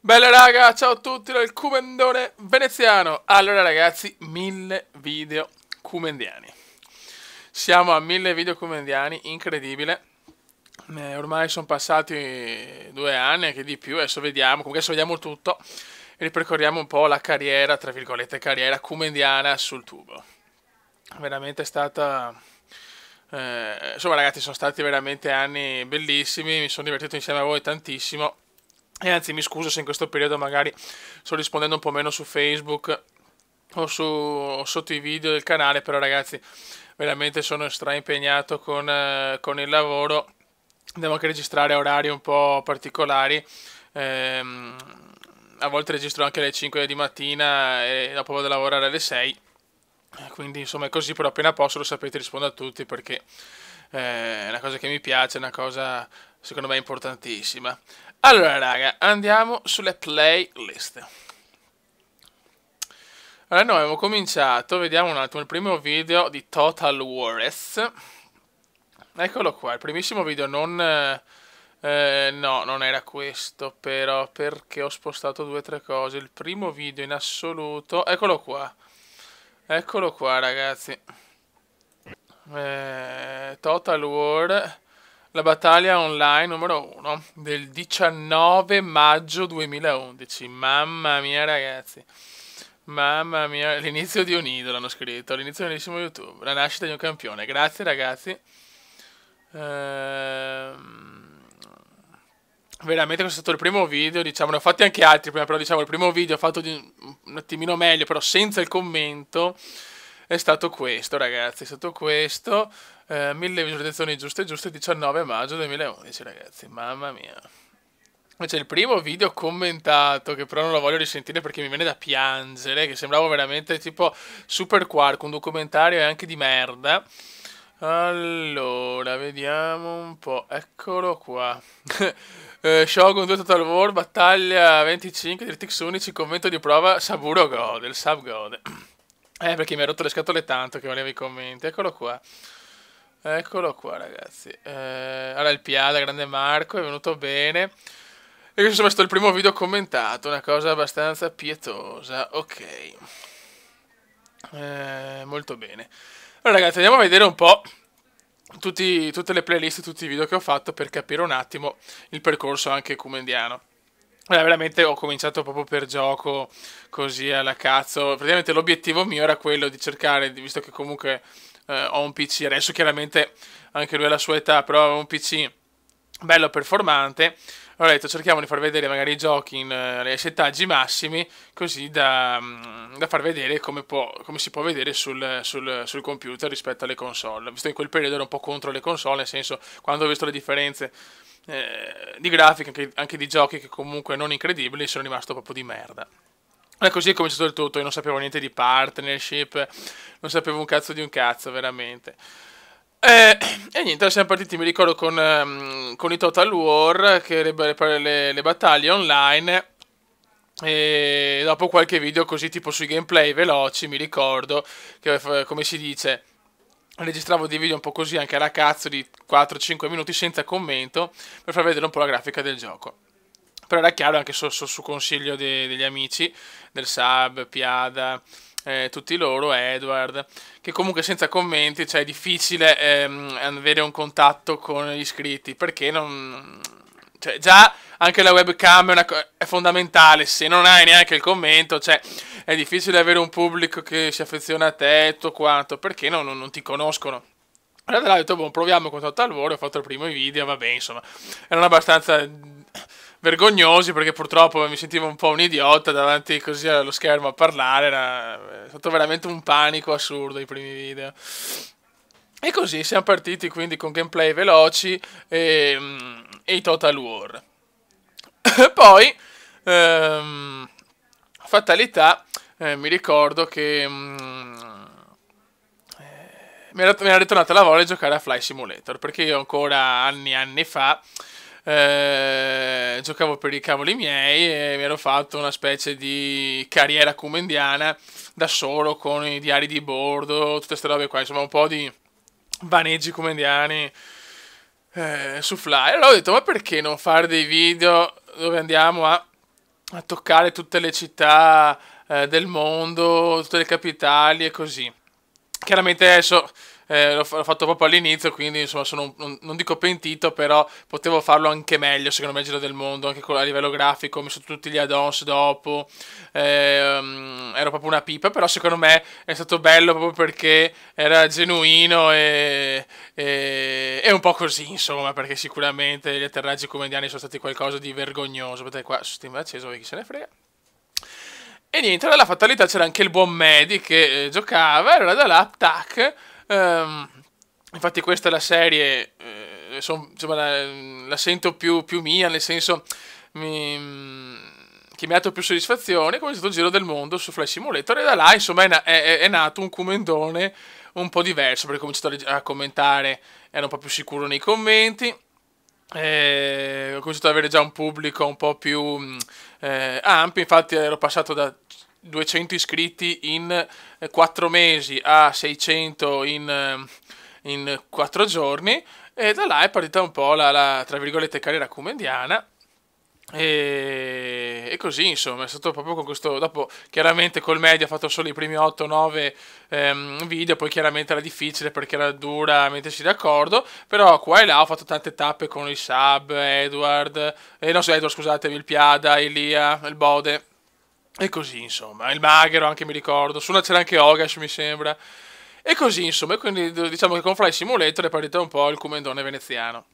Bella raga, ciao a tutti dal Cumendone veneziano. Allora ragazzi, 1000 video cumendiani. Siamo a 1000 video cumendiani, incredibile. Ormai sono passati 2 anni, anche di più, adesso vediamo, comunque adesso vediamo tutto e ripercorriamo un po' la carriera, tra virgolette, carriera cumendiana sul tubo. Veramente è stata... insomma ragazzi, sono stati veramente anni bellissimi, mi sono divertito insieme a voi tantissimo. E anzi, mi scuso se in questo periodo magari sto rispondendo un po' meno su Facebook o sotto i video del canale, però ragazzi, veramente sono impegnato con il lavoro. Devo anche registrare a orari un po' particolari. Ehm, a volte registro anche alle 5 di mattina e dopo vado a lavorare alle 6. Quindi insomma è così, però appena posso, lo sapete, rispondo a tutti perché è una cosa che mi piace, è una cosa secondo me importantissima. Allora raga, andiamo sulle playlist. Allora noi abbiamo cominciato, vediamo un attimo il primo video di Total Wars. Eccolo qua, il primissimo video no, non era questo, però perché ho spostato 2 o 3 cose. Il primo video in assoluto, eccolo qua ragazzi. Total War, la battaglia online numero 1 del 19 maggio 2011. Mamma mia ragazzi, mamma mia, l'inizio di un idolo hanno scritto, l'inizio di un bellissimo YouTube, la nascita di un campione. Grazie ragazzi. Veramente questo è stato il primo video, diciamo, ne ho fatti anche altri prima, però diciamo il primo video fatto un attimino meglio, però senza il commento, è stato questo ragazzi, è stato questo. 1000 visualizzazioni giuste giuste, 19 maggio 2011 ragazzi, mamma mia. C'è il primo video commentato, che però non lo voglio risentire perché mi viene da piangere, che sembravo veramente tipo Super Quark, un documentario e anche di merda. Allora, vediamo un po', eccolo qua. Shogun 2 Total War, battaglia 25, DirectX 11, commento di prova, Saburo God, il Sub God. Perché mi ha rotto le scatole tanto che voleva i commenti, eccolo qua. Eccolo qua ragazzi. Allora il Piada, grande Marco, è venuto bene. E questo è stato il primo video commentato, una cosa abbastanza pietosa, ok. Molto bene. Allora ragazzi, andiamo a vedere un po' tutte le playlist, tutti i video che ho fatto per capire un attimo il percorso anche cumendiano. Allora, veramente ho cominciato proprio per gioco, così alla cazzo. Praticamente l'obiettivo mio era quello di cercare, visto che comunque ho un PC, adesso chiaramente anche lui ha la sua età, però avevo un PC bello performante. Allora ho detto cerchiamo di far vedere magari i giochi in settaggi massimi, così da far vedere come si può vedere sul computer rispetto alle console. Visto che in quel periodo ero un po' contro le console, nel senso, quando ho visto le differenze di grafica, anche di giochi che comunque non incredibili, sono rimasto proprio di merda. E così è cominciato il tutto, io non sapevo niente di partnership, non sapevo un cazzo di un cazzo, veramente. E niente, siamo partiti, mi ricordo, con i Total War, che le battaglie online. E dopo qualche video così, tipo sui gameplay veloci, mi ricordo che, come si dice, registravo dei video un po' così anche alla cazzo di 4-5 minuti senza commento per far vedere un po' la grafica del gioco. Però era chiaro anche su consiglio degli amici, del Sub, Piada, tutti loro, Edward, che comunque senza commenti, cioè è difficile avere un contatto con gli iscritti, perché non... Cioè, già anche la webcam è fondamentale, se non hai neanche il commento, cioè è difficile avere un pubblico che si affeziona a te e tutto quanto, perché non ti conoscono. Allora ho detto, boh, proviamo con Total War, ho fatto il primo video, vabbè, insomma, erano abbastanza vergognosi perché purtroppo mi sentivo un po' un idiota davanti così allo schermo a parlare, è stato veramente un panico assurdo i primi video. E così siamo partiti quindi con gameplay veloci e i Total War. Poi, fatalità, mi ricordo che mi era ritornata la voglia di giocare a Fly Simulator, perché io ancora anni fa giocavo per i cavoli miei e mi ero fatto una specie di carriera cumendiana da solo con i diari di bordo, tutte queste robe qua, insomma un po' di vaneggi cumendiani su Fly. Allora ho detto, ma perché non fare dei video dove andiamo a a toccare tutte le città del mondo, tutte le capitali e così. Chiaramente adesso l'ho fatto proprio all'inizio, quindi insomma sono non dico pentito, però potevo farlo anche meglio, secondo me, il Giro del Mondo, anche a livello grafico, ho messo tutti gli add-ons dopo, ero proprio una pipa, però secondo me è stato bello proprio perché era genuino e un po' così, insomma, perché sicuramente gli atterraggi comediani sono stati qualcosa di vergognoso, vedete qua su Steam acceso, chi se ne frega. E niente, dalla fatalità c'era anche il buon Medi che giocava, e allora da là, tac. ehm, Infatti questa è la serie, insomma, la sento più mia, nel senso mi- che mi ha dato più soddisfazione, come è stato il Giro del Mondo su Flight Simulator, e da là insomma è nato un comendone un po' diverso, perché ho cominciato a commentare, ero un po' più sicuro nei commenti, ho cominciato ad avere già un pubblico un po' più ampio, infatti ero passato da 200 iscritti in 4 mesi a 600 in 4 giorni, e da là è partita un po' tra virgolette, carriera comendiana. E così insomma è stato proprio con questo. Dopo chiaramente col media ho fatto solo i primi 8-9 video, poi chiaramente era difficile perché era dura mettersi d'accordo, però qua e là ho fatto tante tappe con il Sub, Edward, no, Edward, scusatevi, il Piada, Elia, il Bode, e così insomma, il Maghero anche, mi ricordo, su una c'era anche Ogash mi sembra, e così insomma, e quindi diciamo che con Fly Simulator è partito un po' il comendone veneziano.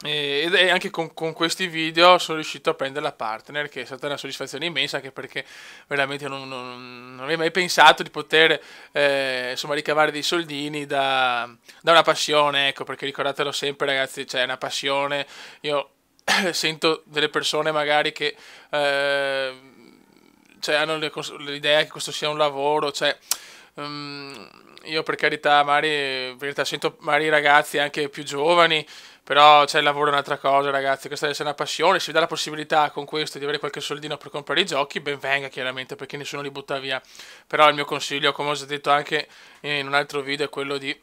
E anche con questi video sono riuscito a prendere la partner, che è stata una soddisfazione immensa, anche perché veramente non avrei mai pensato di poter insomma ricavare dei soldini da una passione, ecco, perché ricordatelo sempre ragazzi, c'è una passione. Io sento delle persone magari che cioè, hanno l'idea che questo sia un lavoro, cioè io per carità, magari, per carità, sento magari ragazzi anche più giovani, però c'è il lavoro è un'altra cosa, ragazzi. Questa deve essere una passione. Se vi dà la possibilità con questo di avere qualche soldino per comprare i giochi, ben venga, chiaramente, perché nessuno li butta via. Però il mio consiglio, come ho già detto anche in un altro video, è quello di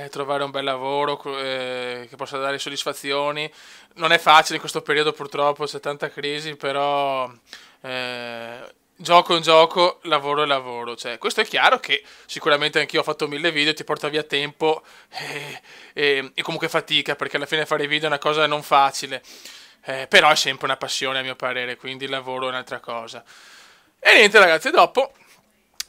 trovare un bel lavoro che possa dare soddisfazioni. Non è facile in questo periodo, purtroppo, c'è tanta crisi, però gioco in gioco, lavoro e lavoro. Cioè, questo è chiaro che sicuramente anch'io ho fatto 1000 video, ti porta via tempo e comunque fatica, perché alla fine fare video è una cosa non facile. Però è sempre una passione a mio parere, quindi il lavoro è un'altra cosa. E niente ragazzi, dopo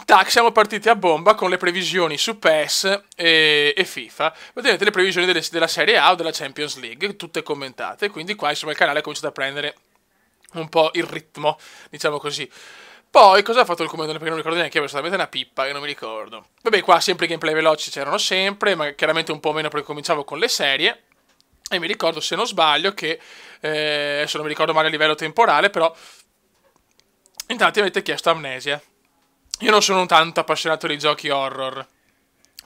tac, siamo partiti a bomba con le previsioni su PES e FIFA. Vedete le previsioni della Serie A o della Champions League, tutte commentate. Quindi qua insomma il canale ha cominciato a prendere un po' il ritmo, diciamo così. Poi cosa ha fatto il comandante? Perché non ricordo neanche, era solamente una pippa, che non mi ricordo. Vabbè, qua sempre i gameplay veloci c'erano sempre, ma chiaramente un po' meno perché cominciavo con le serie. E mi ricordo, se non sbaglio, che adesso non mi ricordo male a livello temporale, però in tanti avete chiesto Amnesia. Io non sono un tanto appassionato di giochi horror,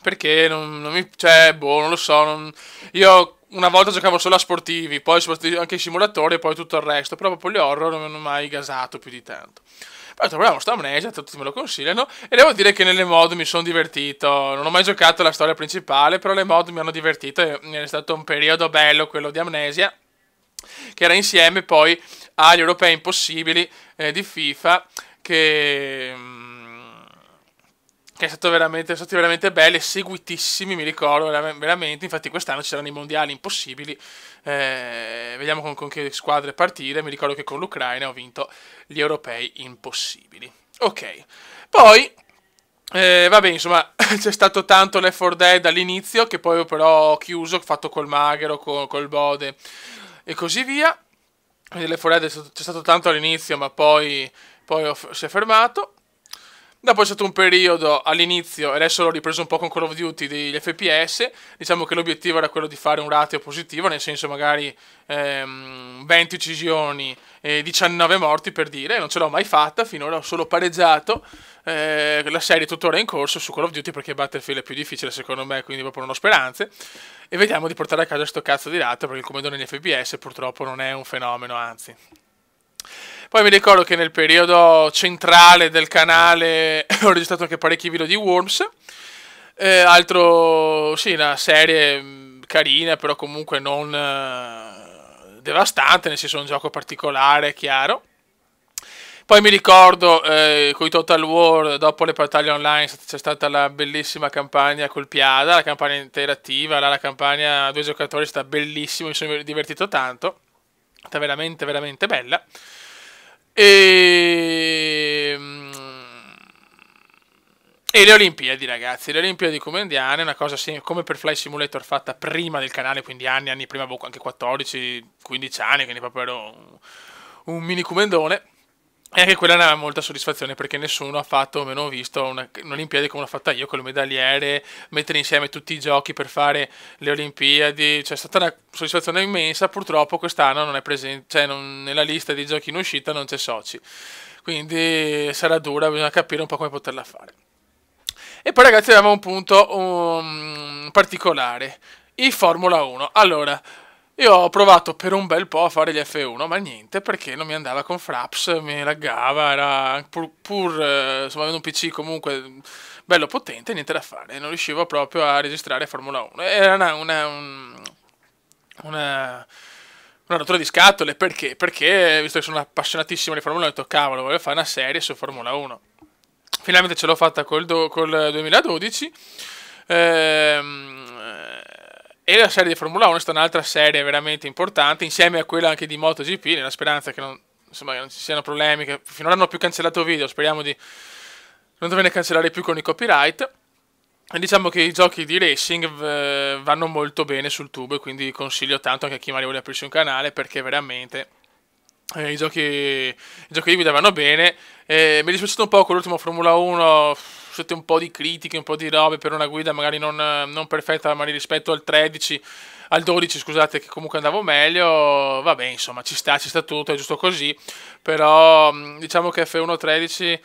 perché non mi. Cioè, boh, non lo so. Io una volta giocavo solo a sportivi, poi anche ai simulatori e poi tutto il resto. Però proprio gli horror non mi hanno mai gasato più di tanto. Poi troviamo sta Amnesia, tutti me lo consigliano. E devo dire che nelle mod mi sono divertito. Non ho mai giocato la storia principale, però le mod mi hanno divertito. E è stato un periodo bello quello di Amnesia, che era insieme poi agli Europei Impossibili di FIFA, che è stati veramente belli e seguitissimi, mi ricordo veramente. Infatti quest'anno ci saranno i mondiali impossibili, vediamo con che squadre partire. Mi ricordo che con l'Ucraina ho vinto gli europei impossibili. Ok, poi vabbè, insomma, c'è stato tanto Left 4 Dead all'inizio, che poi però ho chiuso, fatto col Maghero, col Bode e così via. Quindi Left 4 Dead c'è stato tanto all'inizio, ma poi si è fermato. Dopo è stato un periodo all'inizio, e adesso l'ho ripreso un po' con Call of Duty, degli FPS. Diciamo che l'obiettivo era quello di fare un ratio positivo, nel senso magari 20 uccisioni e 19 morti, per dire. Non ce l'ho mai fatta, finora ho solo pareggiato. La serie è tuttora in corso su Call of Duty, perché Battlefield è più difficile secondo me, quindi proprio non ho speranze. E vediamo di portare a casa sto cazzo di ratio, perché il comando negli FPS purtroppo non è un fenomeno, anzi. Poi mi ricordo che nel periodo centrale del canale ho registrato anche parecchi video di Worms. Altro, sì, una serie carina, però comunque non devastante, nel senso un gioco particolare, chiaro. Poi mi ricordo con i Total War, dopo le battaglie online, c'è stata la bellissima campagna col Piada, la campagna interattiva, la campagna a due giocatori è stata bellissima, mi sono divertito tanto, è stata veramente, veramente bella. E... E le Olimpiadi, ragazzi, le Olimpiadi comendiane, una cosa come per Fly Simulator fatta prima del canale, quindi anni prima, anche 14-15 anni, quindi proprio ero un mini comendone. E anche quella ne aveva molta soddisfazione perché nessuno ha fatto, o meno ho visto, un'Olimpiade come l'ho fatta io, con le medagliere, mettere insieme tutti i giochi per fare le Olimpiadi, cioè è stata una soddisfazione immensa. Purtroppo quest'anno non è presente, cioè nella lista dei giochi in uscita non c'è Sochi, quindi sarà dura, bisogna capire un po' come poterla fare. E poi ragazzi avevamo un punto particolare, i Formula 1. Allora, io ho provato per un bel po' a fare gli F1, ma niente, perché non mi andava con Fraps, mi laggava, era insomma, avendo un PC comunque bello potente, niente da fare, non riuscivo proprio a registrare Formula 1. Era una rottura di scatole, perché? Perché, visto che sono appassionatissimo di Formula 1, ho detto, cavolo, voglio fare una serie su Formula 1. Finalmente ce l'ho fatta col 2012. E la serie di Formula 1 è stata un'altra serie veramente importante, insieme a quella anche di MotoGP, nella speranza che non ci siano problemi, che finora non ho più cancellato video, speriamo di non doverne cancellare più con i copyright. E diciamo che i giochi di racing vanno molto bene sul tubo, e quindi consiglio tanto anche a chi magari vuole aprirsi un canale, perché veramente i giochi di guida vanno bene. Mi è dispiaciuto un po' con l'ultimo Formula 1, sotto un po' di critiche, un po' di robe per una guida magari non perfetta, magari rispetto al 12, scusate, che comunque andavo meglio. Vabbè, insomma, ci sta tutto, è giusto così. Però diciamo che F1 13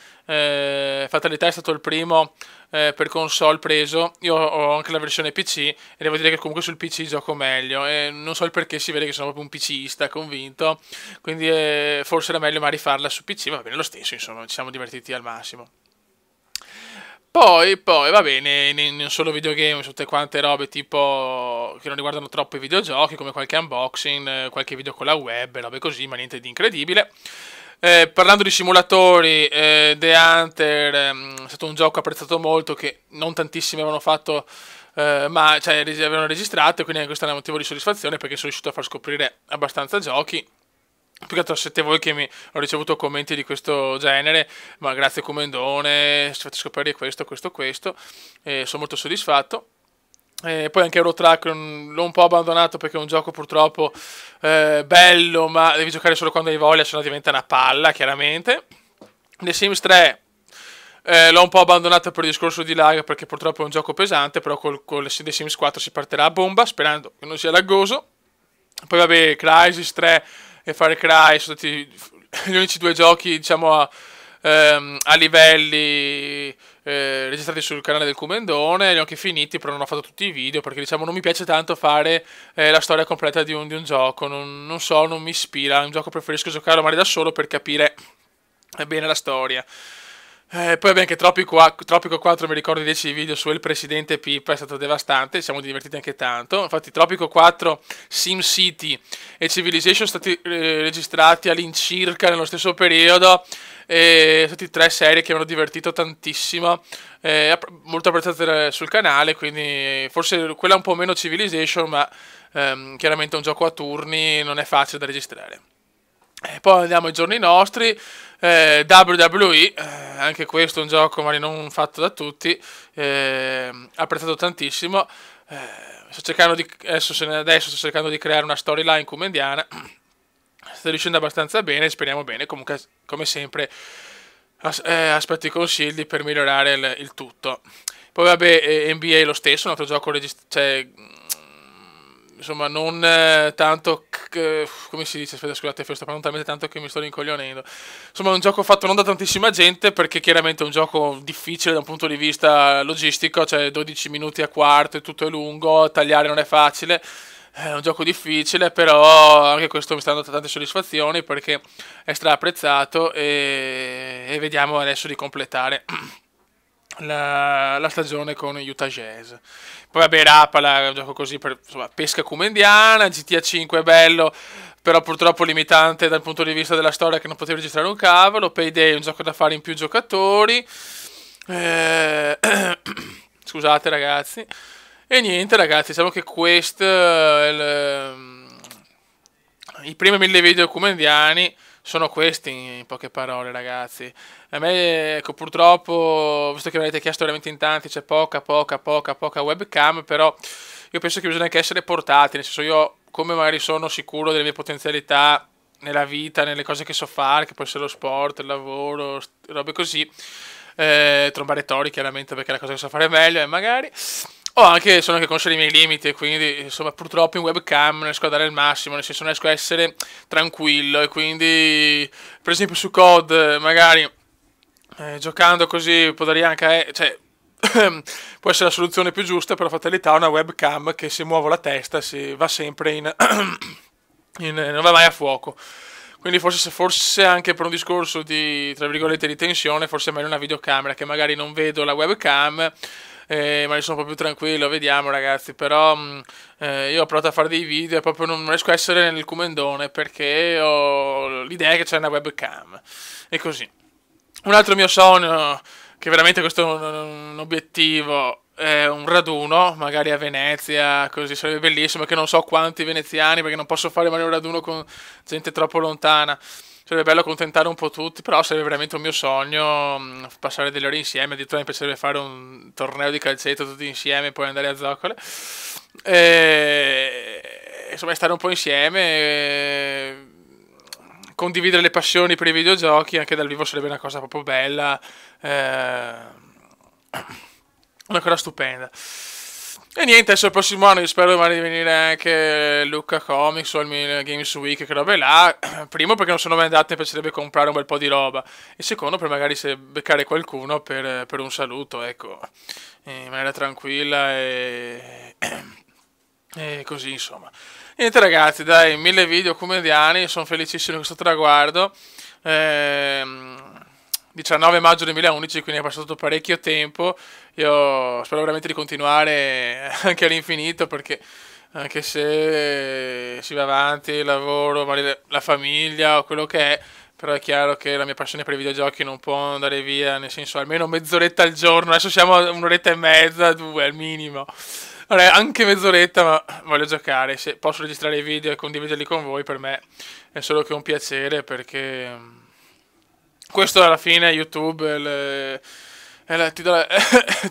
Fatalità è stato il primo per console preso. Io ho anche la versione PC e devo dire che comunque sul PC gioco meglio, e non so il perché, si vede che sono proprio un PCista convinto, quindi forse era meglio magari farla su PC, ma va bene lo stesso, insomma, ci siamo divertiti al massimo. Poi va bene, non solo videogame, tutte quante robe tipo che non riguardano troppo i videogiochi, come qualche unboxing, qualche video con la web, robe così, ma niente di incredibile. Parlando di simulatori, The Hunter è stato un gioco apprezzato molto, che non tantissimi avevano fatto, ma cioè, avevano registrato, e quindi questo è un motivo di soddisfazione, perché sono riuscito a far scoprire abbastanza giochi. Più che altro siete voi che ho ricevuto commenti di questo genere, ma grazie Comendone, ci fate scoprire questo, e sono molto soddisfatto. Poi anche Eurotrack l'ho un po' abbandonato, perché è un gioco purtroppo bello, ma devi giocare solo quando hai voglia, sennò diventa una palla, chiaramente. The Sims 3 l'ho un po' abbandonato per il discorso di lag, perché purtroppo è un gioco pesante, però con The Sims 4 si partirà a bomba, sperando che non sia laggoso. Poi vabbè, Crysis 3 e Far Cry sono stati gli unici due giochi, diciamo, a livelli registrati sul canale del Comendone. Li ho anche finiti, però non ho fatto tutti i video, perché diciamo non mi piace tanto fare la storia completa di un gioco, non so, non mi ispira. Un gioco preferisco giocarlo magari da solo per capire bene la storia. Poi abbiamo anche Tropico 4, mi ricordo 10 video su Il Presidente Pippa, è stato devastante, siamo divertiti anche tanto. Infatti Tropico 4, SimCity e Civilization sono stati registrati all'incirca nello stesso periodo, e sono stati tre serie che mi hanno divertito tantissimo, molto apprezzate sul canale, quindi forse quella un po' meno Civilization, ma chiaramente un gioco a turni non è facile da registrare. Poi andiamo ai giorni nostri, WWE, anche questo è un gioco magari non fatto da tutti, apprezzato tantissimo. Adesso sto cercando di creare una storyline comendiana, sta riuscendo abbastanza bene, speriamo bene. Comunque, come sempre, aspetto i consigli per migliorare il tutto. Poi vabbè, NBA lo stesso, un altro gioco insomma, non tanto come si dice, aspetta, scusate, sto parlando talmente tanto che mi sto rincoglionendo. Insomma, un gioco fatto non da tantissima gente, perché chiaramente è un gioco difficile da un punto di vista logistico, cioè 12 minuti a quarto e tutto è lungo, tagliare non è facile. È un gioco difficile, però anche questo mi sta dando tante soddisfazioni, perché è stra apprezzato, e vediamo adesso di completare la stagione con Utah Jazz. Poi vabbè, Rapala è un gioco così per, insomma, pesca comendiana. GTA 5 è bello, però purtroppo limitante dal punto di vista della storia, che non potevi registrare un cavolo. Payday, un gioco da fare in più giocatori. Scusate ragazzi. E niente ragazzi, diciamo che questo è i primi 1000 video documendiani sono questi, in poche parole ragazzi. A me, ecco, purtroppo, visto che mi avete chiesto veramente in tanti, c'è poca webcam, però io penso che bisogna anche essere portati, nel senso, io come magari sono sicuro delle mie potenzialità nella vita, nelle cose che so fare, che può essere lo sport, il lavoro, robe così, trombare tori chiaramente perché è la cosa che so fare meglio, e magari... sono anche consci dei miei limiti, e quindi insomma purtroppo in webcam non riesco a dare il massimo, nel senso non riesco a essere tranquillo, e quindi per esempio su COD magari giocando così potrei anche, cioè può essere la soluzione più giusta, per fatalità una webcam che se muovo la testa si va sempre in non va mai a fuoco. Quindi forse anche per un discorso di, tra virgolette, di tensione, forse è meglio una videocamera, che magari non vedo la webcam, ma sono un po' più tranquillo, vediamo ragazzi. Però io ho provato a fare dei video e proprio non riesco a essere nel comendone, perché ho l'idea che c'è una webcam, e così. Un altro mio sogno, che veramente questo è un obiettivo, è un raduno, magari a Venezia, così sarebbe bellissimo, che non so quanti veneziani, perché non posso fare magari un raduno con gente troppo lontana. Sarebbe bello accontentare un po' tutti, però sarebbe veramente un mio sogno passare delle ore insieme. Addirittura mi piacerebbe fare un torneo di calcetto tutti insieme e poi andare a zoccole. Insomma, stare un po' insieme, condividere le passioni per i videogiochi, anche dal vivo sarebbe una cosa proprio bella, una cosa stupenda. E niente, adesso il prossimo anno io spero di venire anche Lucca Comics o il Games Week, che robe là. Primo perché non sono mai andato e mi piacerebbe comprare un bel po' di roba, e secondo per magari se beccare qualcuno per un saluto, ecco, in maniera tranquilla e così insomma. Niente ragazzi, dai, 1000 video comediani, sono felicissimo di questo traguardo. 19 maggio 2011, quindi è passato parecchio tempo. Io spero veramente di continuare anche all'infinito, perché anche se si va avanti, il lavoro, la famiglia o quello che è, però è chiaro che la mia passione per i videogiochi non può andare via, nel senso almeno mezz'oretta al giorno. Adesso siamo a un'oretta e mezza, 2 al minimo. Allora, anche mezz'oretta, ma voglio giocare. Se posso registrare i video e condividerli con voi, per me è solo che un piacere, perché questo alla fine YouTube ti dà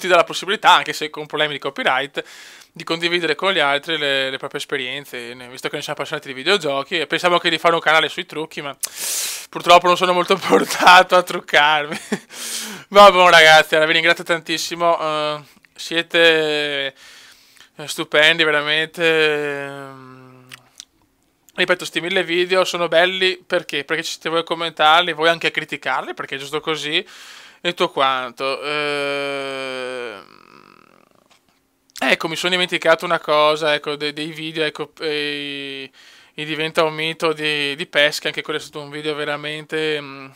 la possibilità, anche se con problemi di copyright, di condividere con gli altri le proprie esperienze, visto che noi siamo appassionati di videogiochi, e pensavo anche di fare un canale sui trucchi, ma purtroppo non sono molto portato a truccarmi. Va buon ragazzi, allora vi ringrazio tantissimo, siete stupendi veramente. Ripeto, sti 1000 video sono belli perché ci siete voi a commentarli, voi anche a criticarli, perché è giusto così, e tutto quanto. Ecco, mi sono dimenticato una cosa, ecco, dei video, ecco, diventa un mito di pesca, anche quello è stato un video veramente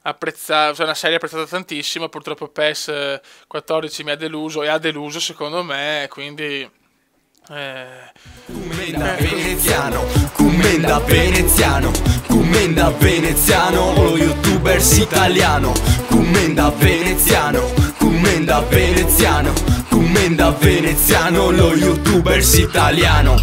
apprezzato, cioè una serie apprezzata tantissimo. Purtroppo PES 14 mi ha deluso, e ha deluso secondo me, quindi... Commenda veneziano, commenda veneziano, commenda veneziano, lo youtubers italiano. Commenda veneziano, commenda veneziano, commenda veneziano, lo youtubers italiano.